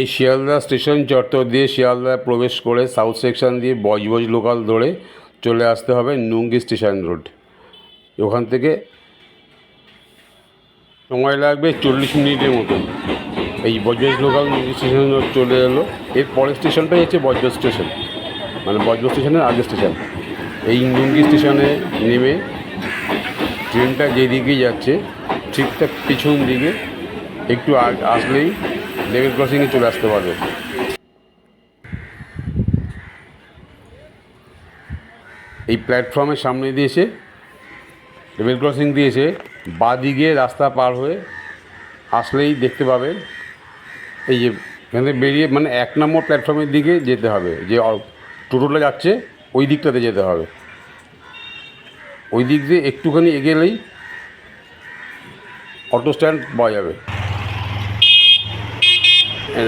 এই শিয়ালদা স্টেশন চত্বর দিয়ে শিয়ালদা প্রবেশ করে সাউথ সেকশন দিয়ে বজবজ লোকাল ধরে চলে আসতে হবে নুঙ্গি স্টেশন রোড। ওখান থেকে সময় লাগবে 40 মিনিটের মতন। এই Budge Budge local Nungi station road চলে এলো। এর পরের স্টেশনটাই হচ্ছে বজবজ স্টেশন, মানে বজবজ স্টেশনের আগের স্টেশন। এই নুঙ্গি স্টেশনে নেমে ট্রেনটা যেদিকে যাচ্ছে ঠিক তার পিছন দিকে একটু আসলেই লেভেল ক্রসিংয়ে চলে আসতে পারবে। এই প্ল্যাটফর্মের সামনে দিয়েছে লেভেল ক্রসিং দিয়েছে, বাঁ দিকে রাস্তা পার হয়ে আসলেই দেখতে পাবেন এই যে এখান থেকে বেরিয়ে মানে 1 নম্বর প্ল্যাটফর্মের দিকে যেতে হবে। যে টোটোটা যাচ্ছে ওই দিকটাতে যেতে হবে। ওই দিক দিয়ে একটুখানি এগেলেই অটো স্ট্যান্ড পাওয়া যাবে।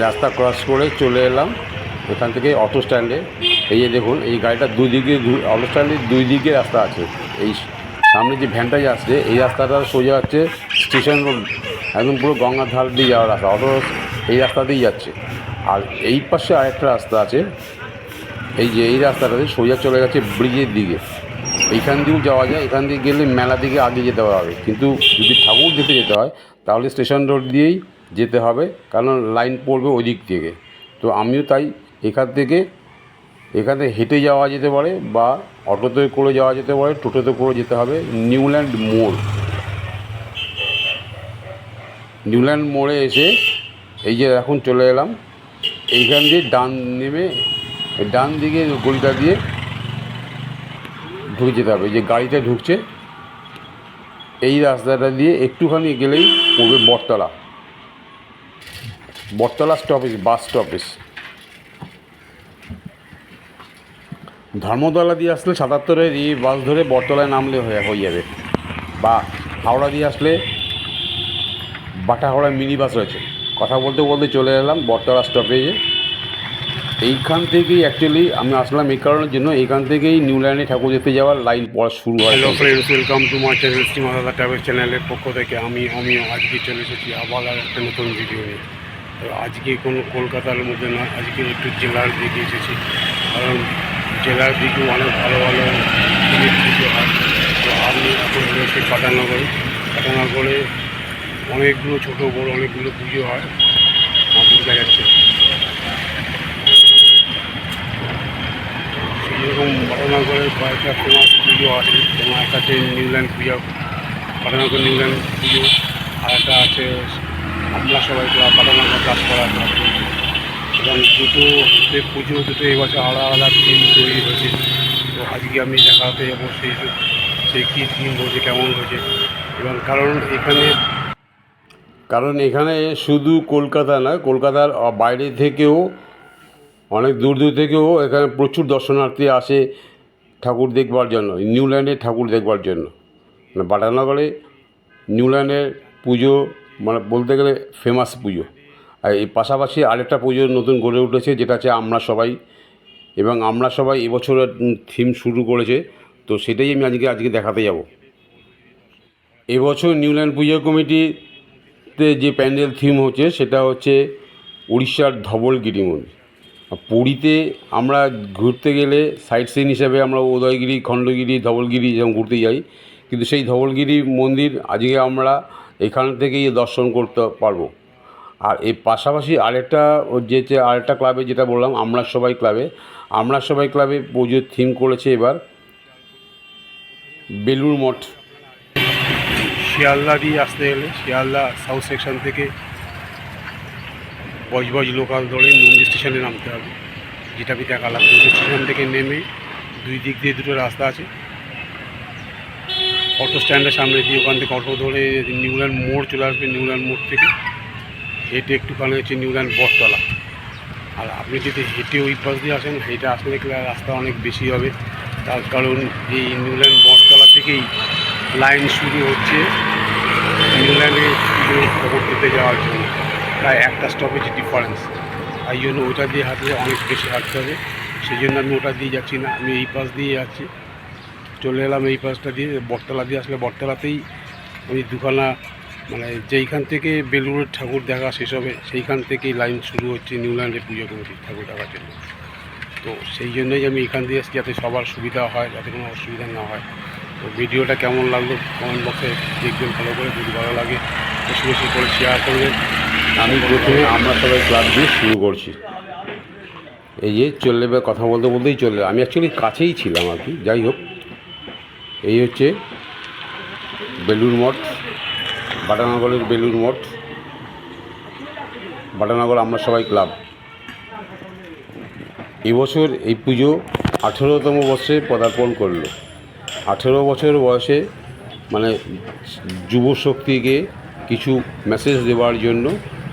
রাস্তা ক্রস করে চলে এলাম এখান থেকে অটো স্ট্যান্ডে। এই যে দেখুন এই গাড়িটা দুদিকে অটো স্ট্যান্ডের দুই দিকে রাস্তা আছে। এই সামনে যে ভ্যানটা যাচ্ছে এই রাস্তাটা সোজা হচ্ছে স্টেশন রোড, একদম পুরো গঙ্গার ধার দিয়ে যাওয়ার রাস্তা। অটো এই রাস্তা দিয়েই যাচ্ছে। আর এই পাশে আরেকটা রাস্তা আছে, এই যে এই রাস্তাটাতে সোজা চলে গেছে ব্রিজের দিকে। এইখান দিয়েও যাওয়া যায়, এখান দিয়ে গেলে মেলা দিকে আগে যেতে হবে। কিন্তু যদি ঠাকুর দেখতে যেতে হয় তাহলে স্টেশন রোড দিয়েই যেতে হবে, কারণ লাইন পড়বে ওই দিক থেকে। তো আমিও তাই এখানে হেঁটে যাওয়া যেতে পারে বা অটোতে করে যাওয়া যেতে পারে, টোটোতে করে যেতে হবে নিউল্যান্ড মোড়। নিউল্যান্ড মোড়ে এসে এই যে এখন চলে এলাম, এইখান দিয়ে ডান নেমে ডান দিকে গলিটা দিয়ে ঢুকে যেতে হবে। যে গাড়িটা ঢুকছে এই রাস্তাটা দিয়ে একটুখানি গেলেই পড়বে বটতলা স্টপেজ, বাস স্টপেজ। ধর্মতলা দিয়ে আসলে 77-এর এই বাস ধরে বটতলায় নামলে হয়ে যাবে, বা হাওড়া দিয়ে আসলে বাটা হাওড়া মিনি বাস রয়েছে। কথা বলতে বলতে চলে এলাম বটতলা স্টপেজে। এইখান থেকেই অ্যাকচুয়ালি আমি আসলাম এই কারণের জন্য, এইখান থেকেই নিউল্যান্ডে ঠাকুর দেখতে যাওয়ার লাইন পড়া শুরু হয়। Hello friends, welcome to my channel Shri Mata travel চ্যানেলের পক্ষ থেকে আমি আজকে চলে এসেছি আবার একটা নতুন ভিডিও নিয়ে। তো আজকে কোনো কলকাতার মধ্যে নয়, আজকে একটু জেলার দিকে এসেছি, কারণ জেলার দিকেও অনেক ভালো ভালো জিনিস পুজো হয়। তো আমি এখন রয়েছি পাটানগরে অনেকগুলো ছোটো বড়ো অনেকগুলো পুজো হয়, মা দুর্গা যাচ্ছে। এরকম পাটানগরের কয়েকটা ফেমাস পুজো আছে, যেমন একটা আছে নিউল্যান্ড পুজো, পাটানগর নিউল্যান্ড পুজো, আর একটা আছে আমরা সবাই পাটানগর কাজ করা এবং দুটো পুজো দুটো এবছর আলাদা আলাদা থিম তৈরি হয়েছে। তো আজকে আমি দেখাতে যাবো সেই কী থিম হয়েছে, কেমন হয়েছে। এবং কারণ এখানে শুধু কলকাতা না, কলকাতার বাইরে থেকেও অনেক দূর থেকেও এখানে প্রচুর দর্শনার্থী আসে ঠাকুর দেখবার জন্য, নিউল্যান্ডের ঠাকুর দেখবার জন্য। মানে পাটানগরে নিউল্যান্ডের পুজো মানে বলতে গেলে ফেমাস পুজো। আর এই পাশাপাশি আরেকটা পুজো নতুন গড়ে উঠেছে, যেটা হচ্ছে আমরা সবাই। এবং আমরা সবাই এবছরের থিম শুরু করেছে, তো সেটাই আমি আজকে দেখাতে যাব। এবছর নিউল্যান্ড পুজো কমিটিতে যে প্যান্ডেল থিম হচ্ছে সেটা হচ্ছে উড়িষ্যার ধবলগিরি মন্দির। পুরীতে আমরা ঘুরতে গেলে সাইট সিন হিসাবে আমরা উদয়গিরি, খণ্ডগিরি, ধবলগিরি যেমন ঘুরতে যাই, কিন্তু সেই ধবলগিরি মন্দির আজকে আমরা এখান থেকেই দর্শন করতে পারবো। আর এর পাশাপাশি আরেকটা ক্লাবে, যেটা বললাম আমরা সবাই ক্লাবে পুজোর থিম করেছে এবার বেলুড় মঠ। শিয়ালদা দিয়ে আসতে গেলে শিয়ালদা সাউথ সেকশন থেকে বজবজ লোকাল ধরে নন্দী স্টেশনে নামতে হবে, যেটা আমি দেখালাম। নন্দী স্টেশন থেকে নেমে দুই দিক দিয়ে দুটো রাস্তা আছে, অটো স্ট্যান্ডের সামনে দিয়ে ওখান থেকে অটো ধরে নিউল্যান্ড মোড় চলে আসবে। নিউল্যান্ড মোড় থেকে হেঁটে একটুখানি হচ্ছে নিউল্যান্ড বটতলা। আর আপনি যদি হেঁটে ওই পাশ দিয়ে আসেন, হেঁটে আসতে দেখলে রাস্তা অনেক বেশি হবে, তার কারণ এই নিউল্যান্ড বটতলা থেকেই লাইন শুরু হচ্ছে নিউল্যান্ডে পুজো খবর দিতে যাওয়ার জন্য। প্রায় একটা স্টপেজ ডিফারেন্স, তাই জন্য ওটা দিয়ে হাঁটলে অনেক বেশি হাঁটতে হবে। সেই জন্য আমি ওটা দিয়ে যাচ্ছি না, আমি এই পাশ দিয়ে যাচ্ছি। চলে এলাম এই পাশটা দিয়ে, বটতলা দিয়ে আসলে বটতলাতেই আমি দুখানা মানে যেইখান থেকে বেলুড়ের ঠাকুর দেখা শেষ হবে সেইখান থেকেই লাইন শুরু হচ্ছে নিউল্যান্ডের পুজো কমিটির ঠাকুর দেখার জন্য। তো সেই জন্যই আমি এখান দিয়ে এসেছি, যাতে সবার সুবিধা হয়, যাতে কোনো অসুবিধা না হয়। তো ভিডিওটা কেমন লাগলো কমেন্ট বক্সে দেখবেন ভালো করে, যদি ভালো লাগে বেশি বেশি করে শেয়ার করবেন। আমি প্রথমে আমরা সবাই ক্লাব দিয়ে শুরু করছি। এই যে চললে বা কথা বলতে বলতেই চললে, আমি অ্যাকচুয়ালি কাছেই ছিলাম আর কি। যাই হোক, এই হচ্ছে বেলুড় মঠ, বাটানগরের বেলুড় মঠ, বাটানগর আমরা সবাই ক্লাব। এবছর এই পুজো 18তম বর্ষে পদার্পণ করলো। 18 বছর বয়সে মানে যুব শক্তিকে কিছু মেসেজ দেওয়ার জন্য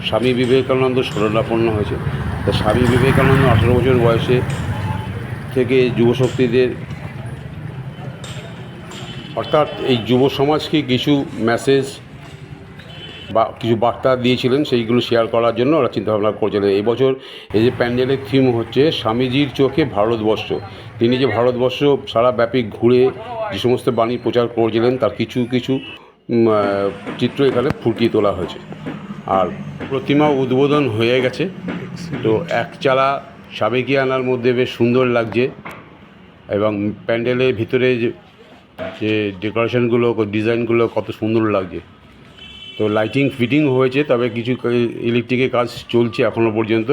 স্বামী বিবেকানন্দ শরণাপন্ন হয়েছে। তা স্বামী বিবেকানন্দ 18 বছর বয়সে থেকে যুব শক্তিদের, অর্থাৎ এই যুব সমাজকে কিছু মেসেজ বা কিছু বার্তা দিয়েছিলেন, সেইগুলো শেয়ার করার জন্য ওরা চিন্তাভাবনা করছিলেন। এবছর এই যে প্যান্ডেলের থিম হচ্ছে স্বামীজির চোখে ভারতবর্ষ। তিনি যে ভারতবর্ষ সারা ব্যাপী ঘুরে যে সমস্ত বাণী প্রচার করেছিলেন তার কিছু কিছু চিত্র এখানে ফুটিয়ে তোলা হয়েছে। আর প্রতিমা উদ্বোধন হয়ে গেছে। তো একচালা সাবেকিয়ানার মধ্যে বেশ সুন্দর লাগছে, এবং প্যান্ডেলের ভিতরে যে ডেকোরেশনগুলো, ডিজাইনগুলো কত সুন্দর লাগছে। তো লাইটিং ফিটিং হয়েছে, তবে কিছু ইলেকট্রিকের কাজ চলছে এখনও পর্যন্ত,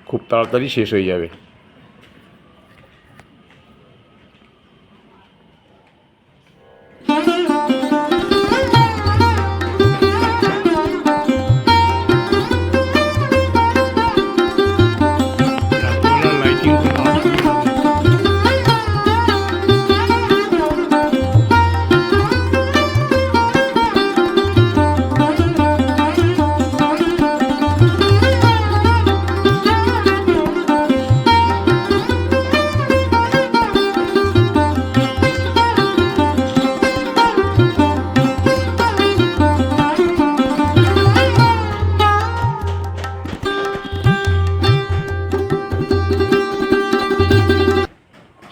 খুব তাড়াতাড়ি শেষ হয়ে যাবে।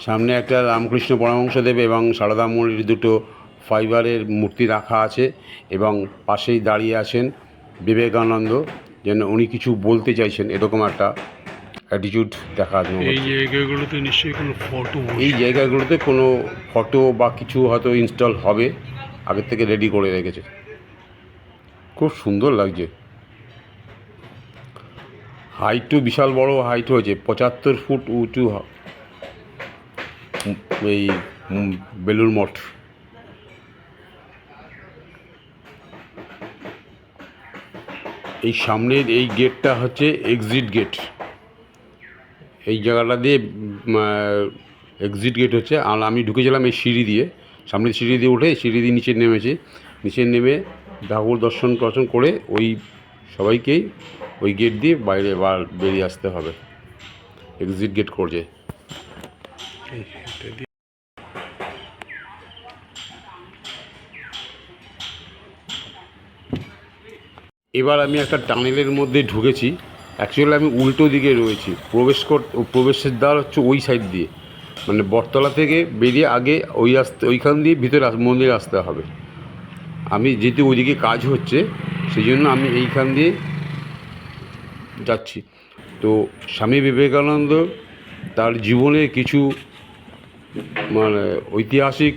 সামনে একটা রামকৃষ্ণ পরমহংসদেব এবং সারদা মৌলির দুটো ফাইবারের মূর্তি রাখা আছে, এবং পাশেই দাঁড়িয়ে আছেন বিবেকানন্দ, যেন উনি কিছু বলতে চাইছেন এরকম একটা অ্যাটিটিউড দেখা যায়। এই জায়গাগুলোতে নিশ্চয়ই কোনো ফটো, এই জায়গাগুলোতে কোনো ফটো বা কিছু হয়তো ইনস্টল হবে, আগের থেকে রেডি করে রেখেছে। খুব সুন্দর লাগছে। হাইটও বিশাল বড় হাইট হয়েছে, 75 ফুট উঁচু এই বেলুড় মঠ। এই সামনের এই গেটটা হচ্ছে এক্সিট গেট। এই জায়গাটা দিয়ে এক্সিট গেট হচ্ছে। আর আমি ঢুকেছিলাম এই সিঁড়ি দিয়ে, সামনের সিঁড়ি দিয়ে উঠে সিঁড়ি দিয়ে নিচে নেমেছি। নিচে নেমে ঠাকুর দর্শন করে ওই সবাইকেই ওই গেট দিয়ে বাইরে বেরিয়ে আসতে হবে। এক্সিট গেট করছে। এবার আমি একটা টানেলের মধ্যে ঢুকেছি। অ্যাকচুয়ালি আমি উল্টো দিকে রয়েছি, প্রবেশের দ্বার হচ্ছে ওই সাইড দিয়ে। মানে বটতলা থেকে বেরিয়ে আগে ওইখান দিয়ে ভিতরে মন্দিরে আসতে হবে। আমি যেহেতু ওইদিকে কাজ হচ্ছে সেই জন্য আমি এইখান দিয়ে যাচ্ছি। তো স্বামী বিবেকানন্দ তার জীবনের কিছু মানে ঐতিহাসিক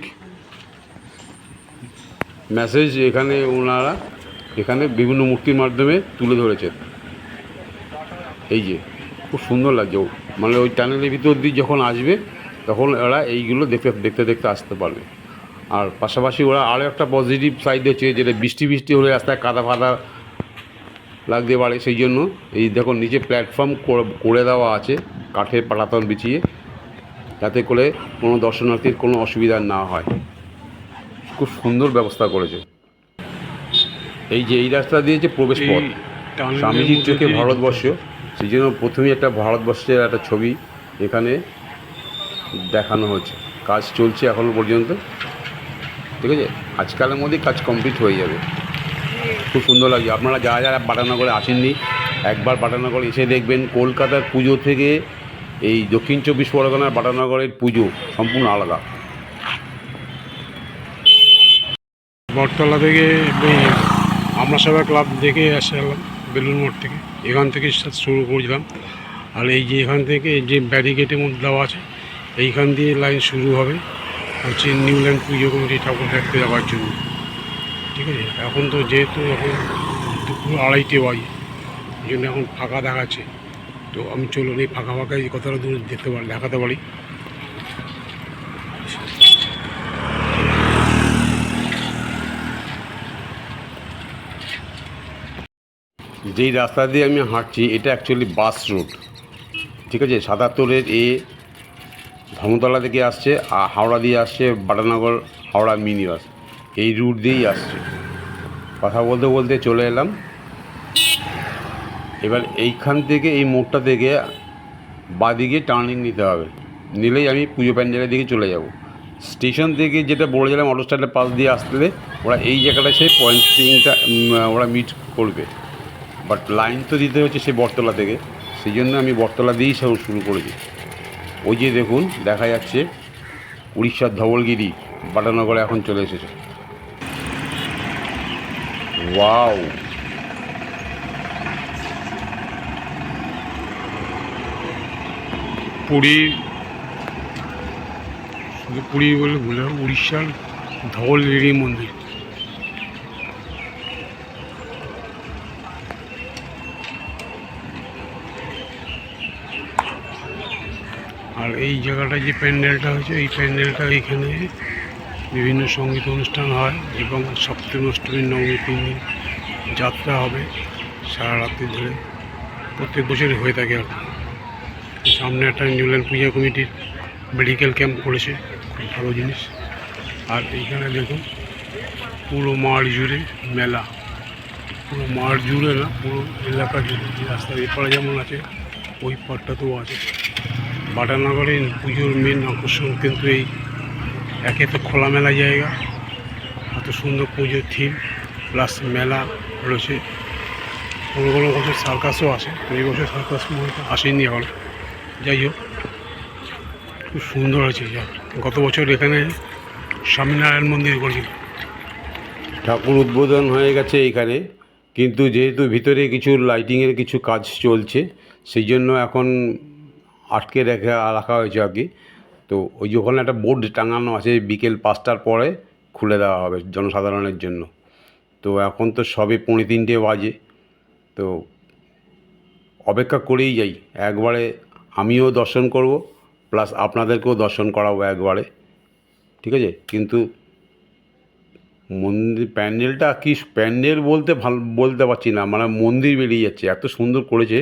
মেসেজ এখানে ওনারা এখানে বিভিন্ন মূর্তির মাধ্যমে তুলে ধরেছেন। এই যে খুব সুন্দর লাগছে, মানে ওই টানেলের ভিতর দিয়ে যখন আসবে তখন ওরা এইগুলো দেখতে দেখতে দেখতে আসতে পারবে। আর পাশাপাশি ওরা আরও একটা পজিটিভ সাইড হচ্ছে, যেটা বৃষ্টি হলে রাস্তায় কাদা ফাদা লাগতে পারে, সেই জন্য এই দেখুন নিচে প্ল্যাটফর্ম করে দেওয়া আছে কাঠের পাটাতন বিছিয়ে, যাতে করে কোনো দর্শনার্থীর কোনো অসুবিধা না হয়। খুব সুন্দর ব্যবস্থা করেছে। এই যে এই রাস্তা দিয়েছে প্রবেশ পথ স্বামীজির চোখে ভারতবর্ষ, সেই জন্য প্রথমেই একটা ভারতবর্ষের একটা ছবি এখানে দেখানো হচ্ছে। কাজ চলছে এখনও পর্যন্ত, ঠিক আছে, আজকালের মধ্যেই কাজ কমপ্লিট হয়ে যাবে। খুব সুন্দর লাগছে। আপনারা যারা যারা বাটানগরে আসেননি একবার বাটানগর এসে দেখবেন। কলকাতার পুজো থেকে এই দক্ষিণ 24 পরগনার বাটানগরের পুজো সম্পূর্ণ আলাদা। বটতলা থেকে আমরা সবাই ক্লাব দেখে আসলাম বেলুন মোড় থেকে, এখান থেকে শুরু করছিলাম। আর এই যে এখান থেকে যে ব্যারিকেডের মধ্যে দেওয়া আছে এইখান দিয়ে লাইন শুরু হবে হচ্ছে নিউল্যান্ড পুজো কমিটি ঠাকুর দেখতে যাওয়ার জন্য, ঠিক আছে। এখন তো যেহেতু এখন দুপুর 2:30 বাজে, এই জন্য এখন ফাঁকা দেখাচ্ছে। তো আমি চলুন এই ফাঁকা এই কতটা দূর দেখাতে পারি। যেই রাস্তা দিয়ে আমি হাঁটছি এটা অ্যাকচুয়ালি বাস রুট, ঠিক আছে। 77-এর ধর্মতলা থেকে আসছে, আর হাওড়া দিয়ে আসছে বাটানগর হাওড়া মিনি বাস, এই রুট দিয়েই আসছে। কথা বলতে বলতে চলে এলাম। এবার এইখান থেকে এই মোড়টা থেকে বাঁদিকে টার্নিং নিতে হবে, নিলেই আমি পুজো প্যান্ডেলের দিকে চলে যাব। স্টেশন থেকে যেটা বলেছিলাম অটো স্ট্যান্ডের পাশ দিয়ে আসলে ওরা এই জায়গাটা সেই পয়েন্টিংটা ওরা মিট করবে, বাট লাইন তো দিতে হচ্ছে সেই বটতলা থেকে, সেই জন্য আমি বটতলা দিয়েই শুরু করেছি। ওই যে দেখুন দেখা যাচ্ছে উড়িষ্যার ধবলগিরি বাটানগরে এখন চলে এসেছে। ওয়াও, পুরী, শুধু পুরী বলে ভুলে উড়িষ্যার ধবলগিরি মন্দির। আর এই জায়গাটা যে প্যান্ডেলটা হয়েছে এই প্যান্ডেলটা এখানে বিভিন্ন সঙ্গীত অনুষ্ঠান হয় এবং সপ্তমী অষ্টমী নবমী 3 দিন যাত্রা হবে সারা রাত্রি ধরে, প্রত্যেক বছরই হয়ে থাকে। আর সামনে একটা নিউল্যান্ড পূজা কমিটির মেডিকেল ক্যাম্প করেছে, খুব ভালো জিনিস। আর এইখানে দেখুন পুরো মাঠ জুড়ে মেলা, পুরো মাঠ জুড়ে না পুরো এলাকা জুড়ে, রাস্তার এপারে যেমন আছে ওই পাটটাতেও আছে। বাটানগরের পুজোর মেন আকর্ষণ কিন্তু এই একে তো খোলামেলা জায়গা, এত সুন্দর পুজোর থিম প্লাস মেলা রয়েছে। কোনো বছর সার্কাসও আসে, এই বছর সার্কাস আসেনি এখন। যাই হোক খুব সুন্দর আছে। গত বছর এখানে স্বামীনারায়ণ মন্দির করেছিল। ঠাকুর উদ্বোধন হয়ে গেছে এইখানে, কিন্তু যেহেতু ভিতরে কিছু লাইটিংয়ের কিছু কাজ চলছে সেই জন্য এখন আটকে রাখা হয়েছে আর কি। তো ওই যে ওখানে একটা বোর্ড টাঙানো আছে, বিকেল 5টার পরে খুলে দেওয়া হবে জনসাধারণের জন্য। তো এখন তো সবে 2:45 বাজে, তো অপেক্ষা করেই যাই। একবারে আমিও দর্শন করব প্লাস আপনাদেরকেও দর্শন করাবো একবারে, ঠিক আছে। কিন্তু মন্দির প্যান্ডেলটা কি প্যান্ডেল বলতে পারছি না, মানে মন্দির বেরিয়ে যাচ্ছে, এত সুন্দর করেছে।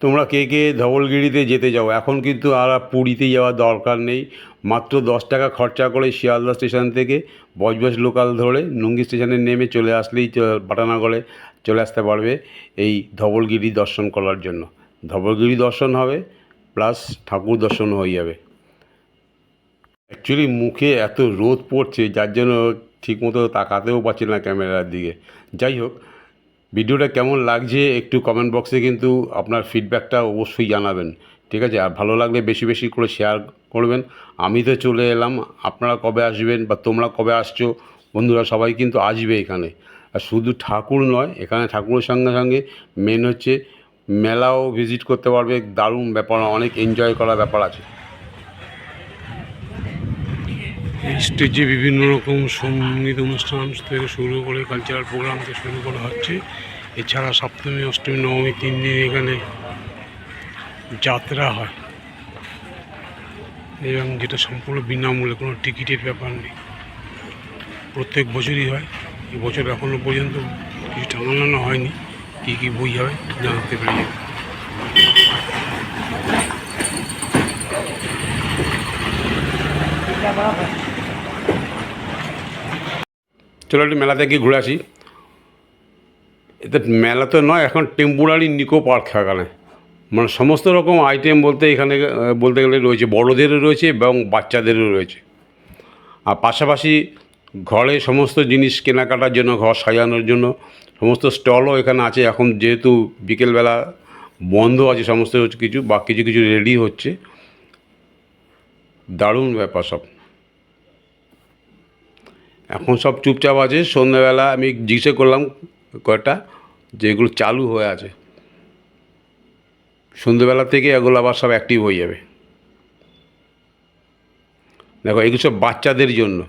তোমরা কে কে ধবলগিরিতে যেতে যাও, এখন কিন্তু আর পুরীতে যাওয়ার দরকার নেই। মাত্র 10 টাকা খরচা করে শিয়ালদা স্টেশন থেকে বজবজ লোকাল ধরে নুঙ্গি স্টেশনে নেমে চলে আসলেই বাটানগরে চলে আসতে পারবে এই ধবলগিরি দর্শন করার জন্য। ধবলগিরি দর্শন হবে প্লাস ঠাকুর দর্শন হয়ে যাবে। অ্যাকচুয়ালি মুখে এত রোদ পড়ছে যার জন্য ঠিকমতো তাকাতেও পারছি না ক্যামেরার দিকে। যাই হোক, ভিডিওটা কেমন লাগছে একটু কমেন্ট বক্সে কিন্তু আপনার ফিডব্যাকটা অবশ্যই জানাবেন, ঠিক আছে। আর ভালো লাগলে বেশি বেশি করে শেয়ার করবেন। আমি তো চলে এলাম, আপনারা কবে আসবেন বা তোমরা কবে আসছো বন্ধুরা, সবাই কিন্তু আসবে এখানে। আর শুধু ঠাকুর নয়, এখানে ঠাকুরের সঙ্গে সঙ্গে মেন হচ্ছে মেলাও ভিজিট করতে পারবে। দারুণ ব্যাপার, অনেক এনজয় করার ব্যাপার আছে। এই স্টেজে বিভিন্ন রকম সঙ্গীত অনুষ্ঠান থেকে শুরু করে কালচারাল প্রোগ্রাম থেকে শুরু করা হচ্ছে। এছাড়া সপ্তমী, অষ্টমী, নবমী 3 দিন এখানে যাত্রা হয়, এবং যেটা সম্পূর্ণ বিনামূল্যে, কোনো টিকিটের ব্যাপার নেই। প্রত্যেক বছরই হয়। এবছর এখনও পর্যন্ত কিছু টানানো হয়নি, কী কী বই হবে জানাতে পেরে যাবে। চলো একটু মেলা থেকে ঘুরে আসি। এতে মেলা তো নয়, এখন টেম্পোরারি নিকো পার্ক এখানে, মানে সমস্ত রকম আইটেম বলতে এখানে বলতে গেলে রয়েছে, বড়োদেরও রয়েছে এবং বাচ্চাদেরও রয়েছে। আর পাশাপাশি ঘরে সমস্ত জিনিস কেনাকাটার জন্য, ঘর সাজানোর জন্য সমস্ত স্টলও এখানে আছে। এখন যেহেতু বিকেলবেলা বন্ধ আছে সমস্ত কিছু, বা কিছু কিছু রেডি হচ্ছে। দারুণ ব্যাপার সব। এখন সব চুপচাপ আছে। সন্ধ্যাবেলা আমি জিজ্ঞেস করলাম কয়টা, যে এগুলো চালু হয়ে আছে। সন্ধ্যেবেলা থেকে এগুলো আবার সব অ্যাক্টিভ হয়ে যাবে। দেখো এগুলো সব বাচ্চাদের জন্য।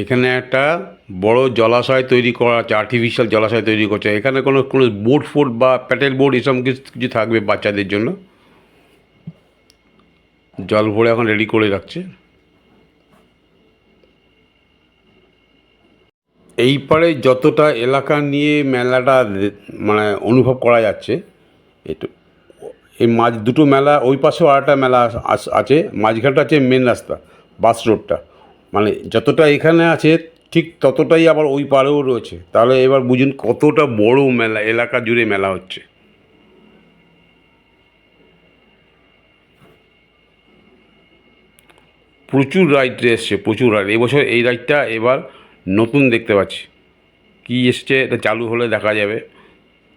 এখানে একটা বড় জলাশয় তৈরি করা আছে, আর্টিফিশিয়াল জলাশয় তৈরি করছে। এখানে কোনো কোনো বোট ফোট বা প্যাটেল বোট এসব কিছু কিছু থাকবে বাচ্চাদের জন্য। জল ভরে এখন রেডি করে রাখছে। এই পারে যতটা এলাকা নিয়ে মেলাটা মানে অনুভব করা যাচ্ছে, একটু এই মাঝ দুটো মেলা, ওই পাশেও আরেকটা মেলা আছে, মাঝখানটা আছে মেন রাস্তা, বাস রোডটা। মানে যতটা এখানে আছে ঠিক ততটাই আবার ওই পারেও রয়েছে। তাহলে এবার বুঝুন কতটা বড় মেলা, এলাকা জুড়ে মেলা হচ্ছে। প্রচুর রাইড এসছে, প্রচুর রাইড। এবছর এই রাইডটা এবার নতুন দেখতে পাচ্ছি। কী এসছে এটা চালু হলে দেখা যাবে।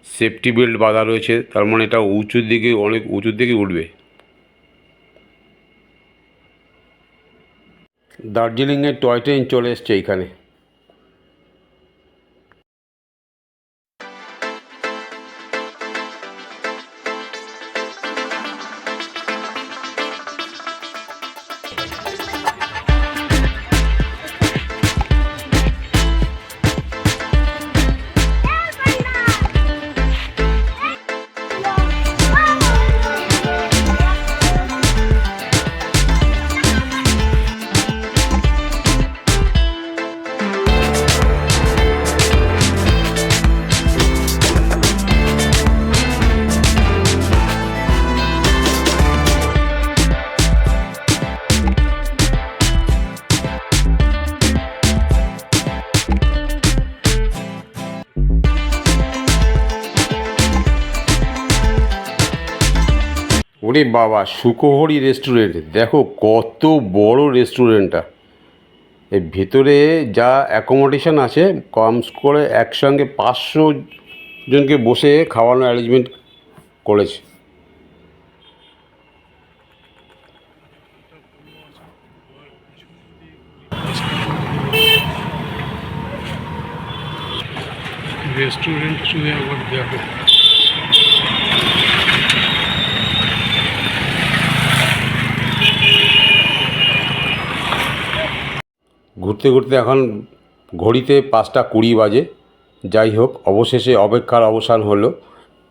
সেফটি বেল্ট বাঁধা রয়েছে, তার মানে এটা উঁচুর দিকে, অনেক উঁচুর দিকে উঠবে। দার্জিলিংয়ের টয় ট্রেন চলে এসছে এইখানে। ওরে বাবা, সুকোহরি রেস্টুরেন্ট দেখো কত বড় রেস্টুরেন্টটা। এর ভেতরে যা অ্যাকোমোডেশন আছে, কম করে একসঙ্গে 500 জনকে বসে খাওয়ানোর অ্যারেঞ্জমেন্ট করেছে। রেস্টুরেন্ট শুধু একবার দেখো। ঘুরতে ঘুরতে এখন ঘড়িতে 5:20 বাজে। যাই হোক, অবশেষে অপেক্ষার অবসান হলো।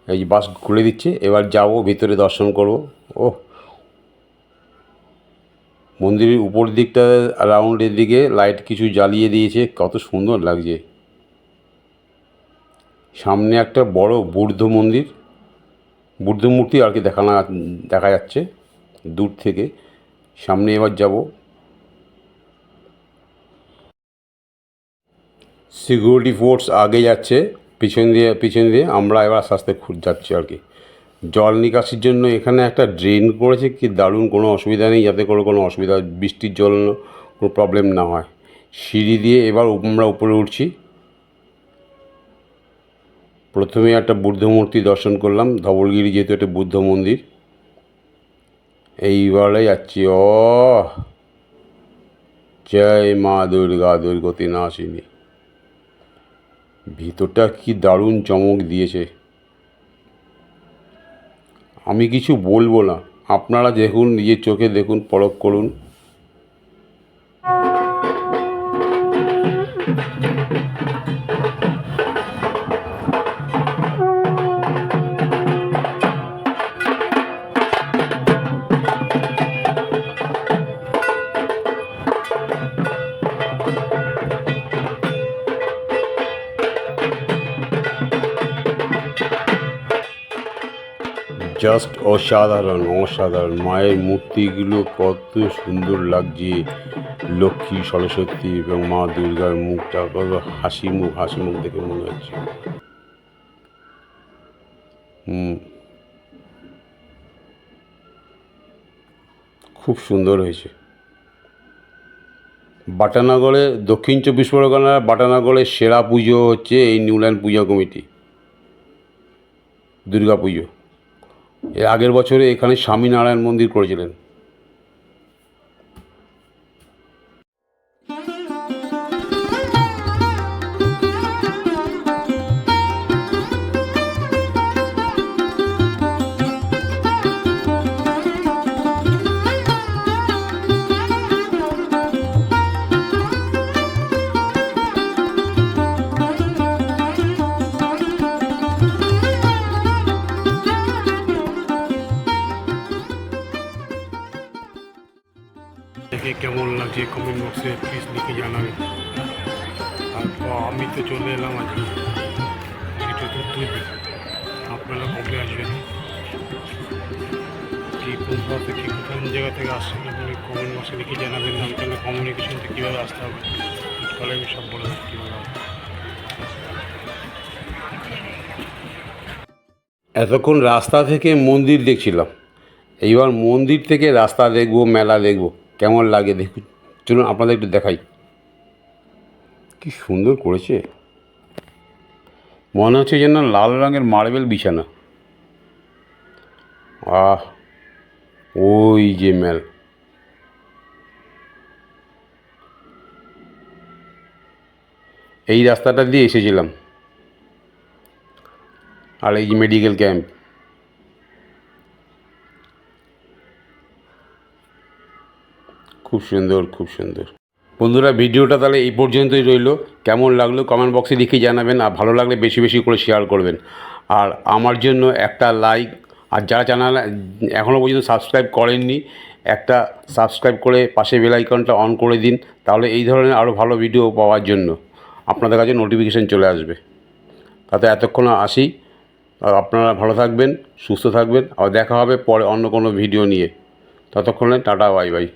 এই বাস খুলে দিচ্ছে, এবার যাব ভিতরে দর্শন করব। ও মন্দিরের উপর দিকটা রাউন্ডের দিকে লাইট কিছু জ্বালিয়ে দিয়েছে, কত সুন্দর লাগছে। সামনে একটা বড় বুদ্ধ মন্দির, বুদ্ধ মূর্তি আর কি দেখা যাচ্ছে দূর থেকে। সামনে এবার যাব। সিকিউরিটি ফোর্স আগে যাচ্ছে, পিছন দিয়ে আমরা এবার আস্তে আস্তে যাচ্ছি আর কি। জল নিকাশির জন্য এখানে একটা ড্রেন করেছে, কি দারুণ, কোনো অসুবিধা নেই, যাতে করে কোনো অসুবিধা, বৃষ্টির জল কোনো প্রবলেম না হয়। সিঁড়ি দিয়ে এবার আমরা উপরে উঠছি। প্রথমে একটা বুদ্ধ মূর্তি দর্শন করলাম, ধবলগিরি যেহেতু একটা বুদ্ধ মন্দির। এইবারে যাচ্ছি জয় মা দুর্গা দুর্গতি নাশিনী। ভিতরটা কি দারুণ চমক দিয়েছে, আমি কিছু বলবো না, আপনারা দেখুন, নিজের চোখে দেখুন, পরখ করুন। জাস্ট অসাধারণ অসাধারণ, মায়ের মূর্তিগুলো কত সুন্দর লাগছে, লক্ষ্মী, সরস্বতী এবং মা দুর্গার মুখটা কত হাসি মুখ দেখে মনে হচ্ছে। খুব সুন্দর হয়েছে। বাটানগরে, দক্ষিণ চব্বিশ পরগনার বাটানগরের সেরা পুজো হচ্ছে এই নিউল্যান্ড পূজা কমিটি দুর্গা পুজো। এর আগের বছরে এখানে স্বামীনারায়ণ মন্দির করেছিলেন। দেখে কেমন লাগছে কমেন্ট বক্সে প্লিজ লিখে জানাবেন। আর আমি তো চলে এলাম আজকে চতুর্থ দিন, আপনারা কবে আসবেন, কি কোথা থেকে কোন জায়গা থেকে আসছেন আপনি কমেন্ট বক্সে লিখে জানাবেন। না তাহলে কমিউনিকেশনটা কীভাবে আসতে হবে, তাহলে আমি সব বলে দেবো কীভাবে আসতে হবে। এতক্ষণ রাস্তা থেকে মন্দির দেখছিলাম, এইবার মন্দির থেকে রাস্তা দেখব, মেলা দেখব, কেমন লাগে দেখুন। চলুন আপনাদের একটু দেখাই, কি সুন্দর করেছে, মনে হচ্ছে যেন লাল রঙের মার্বেল বিছানা। ওই যে মেল, এই রাস্তাটা দিয়ে এসেছিলাম। আর এই যে মেডিকেল ক্যাম্প, খুব সুন্দর খুব সুন্দর। বন্ধুরা, ভিডিওটা তাহলে এই পর্যন্তই রইল। কেমন লাগলো কমেন্ট বক্সে লিখে জানাবেন, আর ভালো লাগলে বেশি বেশি করে শেয়ার করবেন। আর আমার জন্য একটা লাইক, আর যারা চ্যানেল এখনও পর্যন্ত সাবস্ক্রাইব করেননি, একটা সাবস্ক্রাইব করে পাশে বেল আইকনটা অন করে দিন, তাহলে এই ধরনের আরও ভালো ভিডিও পাওয়ার জন্য আপনাদের কাছে নোটিফিকেশান চলে আসবে। তাতে এতক্ষণ আসি, আর আপনারা ভালো থাকবেন, সুস্থ থাকবেন, আর দেখা হবে পরে অন্য কোনো ভিডিও নিয়ে। ততক্ষণে টাটা, বাই বাই।